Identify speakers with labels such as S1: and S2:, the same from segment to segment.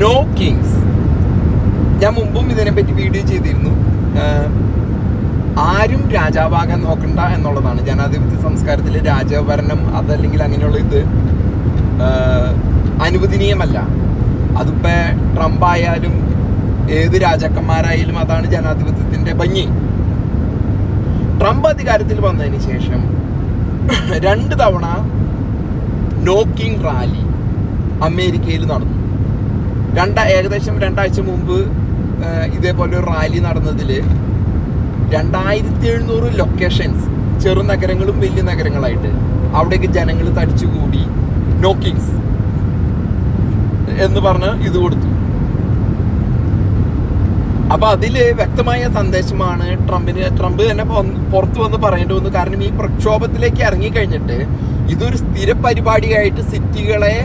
S1: No Kings. ഞാൻ മുമ്പും ഇതിനെപ്പറ്റി വീഡിയോ ചെയ്തിരുന്നു. ആരും രാജാവാകാൻ നോക്കണ്ട എന്നുള്ളതാണ്. ജനാധിപത്യ സംസ്കാരത്തിൽ രാജഭരണം അതല്ലെങ്കിൽ അങ്ങനെയുള്ള ഇത് അനുവദനീയമല്ല. അതിപ്പോൾ ട്രംപ് ആയാലും ഏത് രാജാക്കന്മാരായാലും അതാണ് ജനാധിപത്യത്തിൻ്റെ ഭംഗി. ട്രംപ് അധികാരത്തിൽ വന്നതിന് ശേഷം 2 തവണ നോ കിങ് റാലി അമേരിക്കയിൽ നടന്നു. ഏകദേശം 2 ആഴ്ച മുമ്പ് ഇതേപോലെ ഒരു റാലി നടന്നതിൽ 2700 ലൊക്കേഷൻസ്, ചെറുനഗരങ്ങളും വലിയ നഗരങ്ങളായിട്ട് അവിടേക്ക് ജനങ്ങൾ തടിച്ചുകൂടി നോ കിങ്സ് എന്ന് പറഞ്ഞ് ഇത് കൊടുത്തു. അപ്പൊ അതില് വ്യക്തമായ സന്ദേശമാണ് ട്രംപ് തന്നെ പുറത്തു വന്ന് പറയേണ്ടി വന്നു. കാരണം ഈ പ്രക്ഷോഭത്തിലേക്ക് ഇറങ്ങിക്കഴിഞ്ഞിട്ട് ഇതൊരു സ്ഥിര പരിപാടിയായിട്ട് സിറ്റികളെ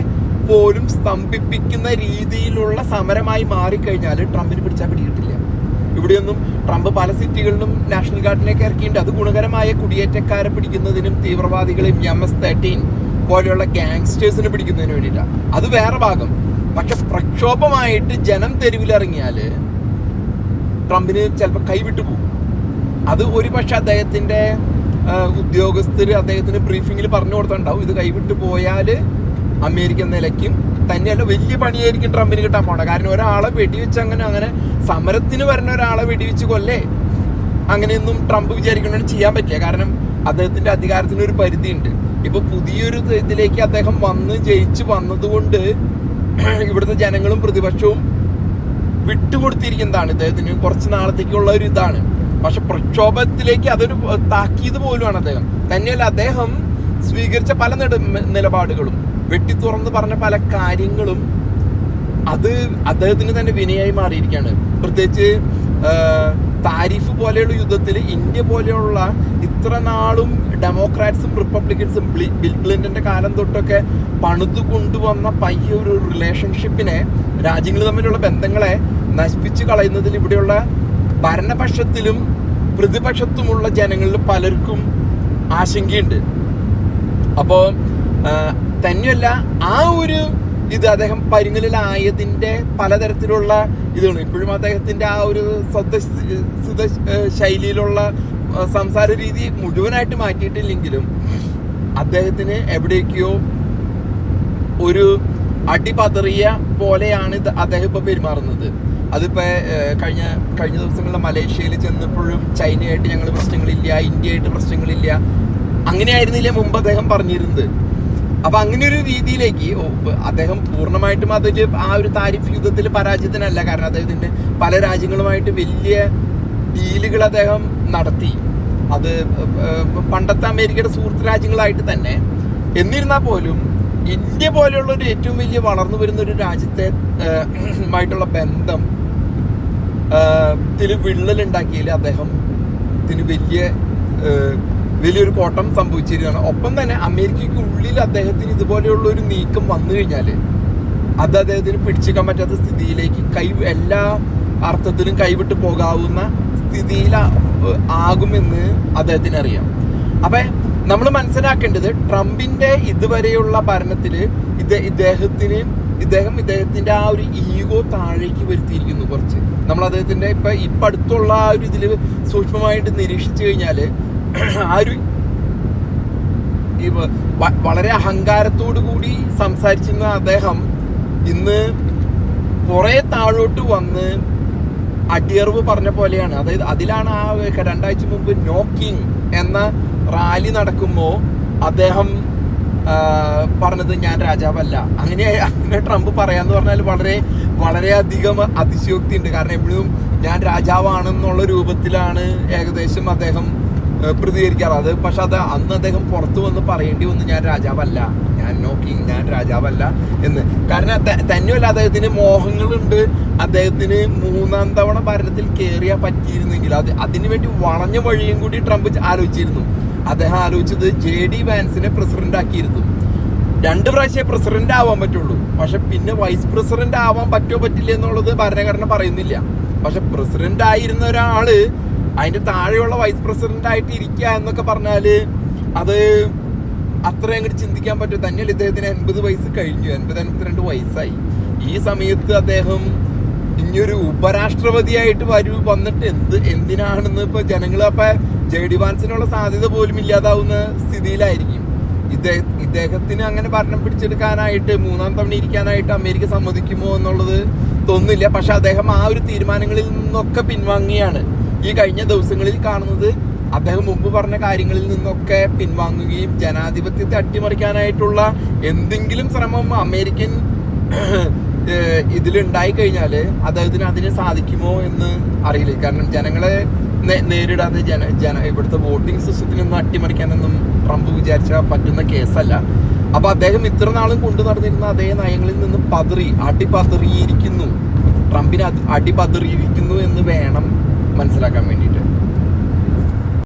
S1: പോലും സ്തംഭിപ്പിക്കുന്ന രീതിയിലുള്ള സമരമായി മാറിക്കഴിഞ്ഞാൽ ട്രംപിന് പിടിച്ചാൽ പിടികിട്ടില്ല. ഇവിടെയൊന്നും ട്രംപ് പല സിറ്റികളിലും നാഷണൽ ഗാർഡിലേക്ക് ഇറക്കിയിട്ടുണ്ട്. അത് ഗുണകരമായ കുടിയേറ്റക്കാരെ പിടിക്കുന്നതിനും തീവ്രവാദികളെയും MS-13 പോലെയുള്ള ഗാങ്സ്റ്റേഴ്സിനെ പിടിക്കുന്നതിന് വേണ്ടിയിട്ടാണ്. അത് വേറെ ഭാഗം. പക്ഷെ പ്രക്ഷോഭമായിട്ട് ജനം തെരുവിലിറങ്ങിയാൽ ട്രംപിന് ചിലപ്പോൾ കൈവിട്ടു പോകും. അത് ഒരു പക്ഷെ അദ്ദേഹത്തിൻ്റെ ഉദ്യോഗസ്ഥർ അദ്ദേഹത്തിന് ബ്രീഫിങ്ങിൽ പറഞ്ഞു കൊടുത്തിട്ടുണ്ടാവും. ഇത് കൈവിട്ടു പോയാൽ അമേരിക്ക നിലയ്ക്കും തന്നെയല്ല വലിയ പണിയായിരിക്കും ട്രംപിന് കിട്ടാൻ പോകണം. കാരണം ഒരാളെ വെടിവെച്ച് അങ്ങനെ സമരത്തിന് വരുന്ന ഒരാളെ വെടിവെച്ച് കൊല്ലേ അങ്ങനെയൊന്നും ട്രംപ് വിചാരിക്കണമെന്ന് ചെയ്യാൻ പറ്റില്ല. കാരണം അദ്ദേഹത്തിന്റെ അധികാരത്തിന് ഒരു പരിധിയുണ്ട്. ഇപ്പൊ പുതിയൊരു ഇതിലേക്ക് അദ്ദേഹം ജയിച്ചു വന്നതുകൊണ്ട് ഇവിടുത്തെ ജനങ്ങളും പ്രതിപക്ഷവും വിട്ടുകൊടുത്തിരിക്കുന്നതാണ് ഇദ്ദേഹത്തിന് കുറച്ച് നാളത്തേക്കുള്ള ഒരു ഇതാണ്. പക്ഷെ പ്രക്ഷോഭത്തിലേക്ക് അതൊരു താക്കീത് പോലുമാണ് അദ്ദേഹം. തന്നെയല്ല അദ്ദേഹം സ്വീകരിച്ച പല നിലപാടുകളും വെട്ടിത്തുറന്ന് പറഞ്ഞ പല കാര്യങ്ങളും അത് അദ്ദേഹത്തിന് തന്നെ വിനയായി മാറിയിരിക്കുകയാണ്. പ്രത്യേകിച്ച് താരിഫ് പോലെയുള്ള യുദ്ധത്തിൽ ഇന്ത്യ പോലെയുള്ള ഇത്ര നാളും ഡെമോക്രാറ്റ്സും റിപ്പബ്ലിക്കൻസും ബിൽ ക്ലിന്റന്റെ കാലം തൊട്ടൊക്കെ പണിതു കൊണ്ടുവന്ന പയ്യ ഒരു റിലേഷൻഷിപ്പിനെ, രാജ്യങ്ങൾ തമ്മിലുള്ള ബന്ധങ്ങളെ നശിപ്പിച്ചു കളയുന്നതിൽ ഇവിടെയുള്ള ഭരണപക്ഷത്തിലും പ്രതിപക്ഷത്തുമുള്ള ജനങ്ങളിൽ പലർക്കും ആശങ്കയുണ്ട്. അപ്പോൾ തന്നെയല്ല ആ ഒരു ഇത് അദ്ദേഹം പരിങ്ങലിലായതിൻ്റെ പലതരത്തിലുള്ള ഇതാണ്. ഇപ്പോഴും അദ്ദേഹത്തിൻ്റെ ആ ഒരു ശൈലിയിലുള്ള സംസാര രീതി മുഴുവനായിട്ട് മാറ്റിയിട്ടില്ലെങ്കിലും അദ്ദേഹത്തിന് എവിടേക്കോ ഒരു അടിപതറിയ പോലെയാണ് ഇത് അദ്ദേഹം ഇപ്പോൾ പെരുമാറുന്നത്. അതിപ്പോൾ കഴിഞ്ഞ ദിവസങ്ങളിൽ മലേഷ്യയിൽ ചെന്നപ്പോഴും ചൈനയായിട്ട് ഞങ്ങൾ പ്രശ്നങ്ങളില്ല, ഇന്ത്യയായിട്ട് പ്രശ്നങ്ങളില്ല, അങ്ങനെയായിരുന്നില്ല മുമ്പ് അദ്ദേഹം പറഞ്ഞിരുന്നത്. അപ്പൊ അങ്ങനെ ഒരു രീതിയിലേക്ക് അദ്ദേഹം പൂർണ്ണമായിട്ടും അതിൽ ആ ഒരു താരിഫ് യുദ്ധത്തിൽ പരാജയത്തിനല്ല. കാരണം അദ്ദേഹത്തിന്റെ പല രാജ്യങ്ങളുമായിട്ട് വലിയ ഡീലുകൾ അദ്ദേഹം നടത്തി. അത് പണ്ടത്തെ അമേരിക്കയുടെ സുഹൃത്ത് രാജ്യങ്ങളായിട്ട് തന്നെ. എന്നിരുന്നാൽ പോലും ഇന്ത്യ പോലെയുള്ള ഒരു ഏറ്റവും വലിയ വളർന്നു വരുന്ന ഒരു രാജ്യമായിട്ടുള്ള ബന്ധം വിള്ളലുണ്ടാക്കിയതിൽ അദ്ദേഹത്തിന് വലിയൊരു കോട്ടം സംഭവിച്ചിരിക്കുകയാണ്. ഒപ്പം തന്നെ അമേരിക്കയ്ക്ക് ഉള്ളിൽ അദ്ദേഹത്തിന് ഇതുപോലെയുള്ള ഒരു നീക്കം വന്നു കഴിഞ്ഞാൽ അത് അദ്ദേഹത്തിന് പിടിച്ചേക്കാൻ പറ്റാത്ത സ്ഥിതിയിലേക്ക് എല്ലാ അർത്ഥത്തിലും കൈവിട്ട് പോകാവുന്ന സ്ഥിതിയിൽ ആകുമെന്ന് അദ്ദേഹത്തിന് അറിയാം. അപ്പം നമ്മൾ മനസ്സിലാക്കേണ്ടത് ട്രംപിന്റെ ഇതുവരെയുള്ള ഭരണത്തിൽ ഇദ്ദേഹത്തിന്റെ ആ ഒരു ഈഗോ താഴേക്ക് വരുത്തിയിരിക്കുന്നു കുറച്ച്. നമ്മൾ അദ്ദേഹത്തിന്റെ ഇപ്പൊ അടുത്തുള്ള ആ ഒരു ഇതിൽ സൂക്ഷ്മമായിട്ട് നിരീക്ഷിച്ചു കഴിഞ്ഞാൽ ആ ഒരു വളരെ അഹങ്കാരത്തോടു കൂടി സംസാരിച്ചിരുന്ന അദ്ദേഹം ഇന്ന് കുറെ താഴോട്ട് വന്ന് അടിയറവ് പറഞ്ഞ പോലെയാണ്. അതായത് അതിലാണ് ആ 2 ആഴ്ച മുമ്പ് നോ കിങ് എന്ന റാലി നടക്കുമ്പോൾ അദ്ദേഹം പറഞ്ഞത് ഞാൻ രാജാവല്ല. അങ്ങനെ ട്രംപ് പറയാന്ന് പറഞ്ഞാൽ വളരെയധികം അതിശയോക്തി ഉണ്ട്. കാരണം എപ്പോഴും ഞാൻ രാജാവാണെന്നുള്ള രൂപത്തിലാണ് ഏകദേശം അദ്ദേഹം പ്രതികരിക്കാറ്. പക്ഷെ അന്ന് അദ്ദേഹം പുറത്തു വന്ന് പറയേണ്ടി വന്നു ഞാൻ രാജാവല്ല, ഞാൻ നോ കിങ്, ഞാൻ രാജാവല്ല എന്ന്. കാരണം തന്നെയല്ല അദ്ദേഹത്തിന് മോഹങ്ങളുണ്ട്. അദ്ദേഹത്തിന് 3ാം തവണ ഭരണത്തിൽ കയറിയാൽ പറ്റിയിരുന്നെങ്കിൽ അതിനുവേണ്ടി വളഞ്ഞ വഴിയും കൂടി ട്രംപ് ആലോചിച്ചിരുന്നു. അദ്ദേഹം ആലോചിച്ചത് JD വാൻസിനെ പ്രസിഡന്റ് ആക്കിയിരുന്നു. 2 പ്രാവശ്യം പ്രസിഡന്റ് ആവാൻ പറ്റുള്ളൂ. പക്ഷെ പിന്നെ വൈസ് പ്രസിഡന്റ് ആവാൻ പറ്റില്ല എന്നുള്ളത് ഭരണഘടന പറയുന്നില്ല. പക്ഷെ പ്രസിഡന്റ് ആയിരുന്ന ഒരാള് അതിന്റെ താഴെയുള്ള വൈസ് പ്രസിഡന്റ് ആയിട്ട് ഇരിക്കുക എന്നൊക്കെ പറഞ്ഞാല് അത് അത്ര അങ്ങോട്ട് ചിന്തിക്കാൻ പറ്റും. തന്നെയല്ല ഇദ്ദേഹത്തിന് 80 വയസ്സ് കഴിഞ്ഞു, 82 വയസ്സായി. ഈ സമയത്ത് അദ്ദേഹം ഇനിയൊരു ഉപരാഷ്ട്രപതിയായിട്ട് വന്നിട്ട് എന്തിനാണെന്ന് ഇപ്പൊ ജനങ്ങൾ അപ്പൊ JD വാൻസിനുള്ള സാധ്യത പോലും ഇല്ലാതാവുന്ന സ്ഥിതിയിലായിരിക്കും. ഇദ്ദേഹത്തിന് അങ്ങനെ ഭരണം പിടിച്ചെടുക്കാനായിട്ട് 3ാം തവണ ഇരിക്കാനായിട്ട് അമേരിക്ക സമ്മതിക്കുമോ എന്നുള്ളത് തോന്നുന്നില്ല. പക്ഷെ അദ്ദേഹം ആ ഒരു തീരുമാനങ്ങളിൽ നിന്നൊക്കെ പിൻവാങ്ങിയാണ്. ഈ കഴിഞ്ഞ ദിവസങ്ങളിൽ കാണുന്നത് അദ്ദേഹം മുമ്പ് പറഞ്ഞ കാര്യങ്ങളിൽ നിന്നൊക്കെ പിൻവാങ്ങുകയും ജനാധിപത്യത്തെ അട്ടിമറിക്കാനായിട്ടുള്ള എന്തെങ്കിലും ശ്രമം അമേരിക്കൻ ഇതിലുണ്ടായി കഴിഞ്ഞാല് അദ്ദേഹത്തിന് അതിന് സാധിക്കുമോ എന്ന് അറിയില്ല. കാരണം ജനങ്ങളെ നേരിടാതെ ഇവിടുത്തെ വോട്ടിംഗ് സിസ്റ്റത്തിനൊന്നും അട്ടിമറിക്കാനൊന്നും ട്രംപ് വിചാരിച്ചാൽ പറ്റുന്ന കേസല്ല. അപ്പൊ അദ്ദേഹം ഇത്ര നാളും കൊണ്ടു നടന്നിരുന്ന അതേ നയങ്ങളിൽ നിന്ന് അടിപതറിയിരിക്കുന്നു. ട്രംപിന് അടിപതറിയിരിക്കുന്നു എന്ന് വേണം മനസ്സിലാക്കാൻ വേണ്ടിയിട്ട്.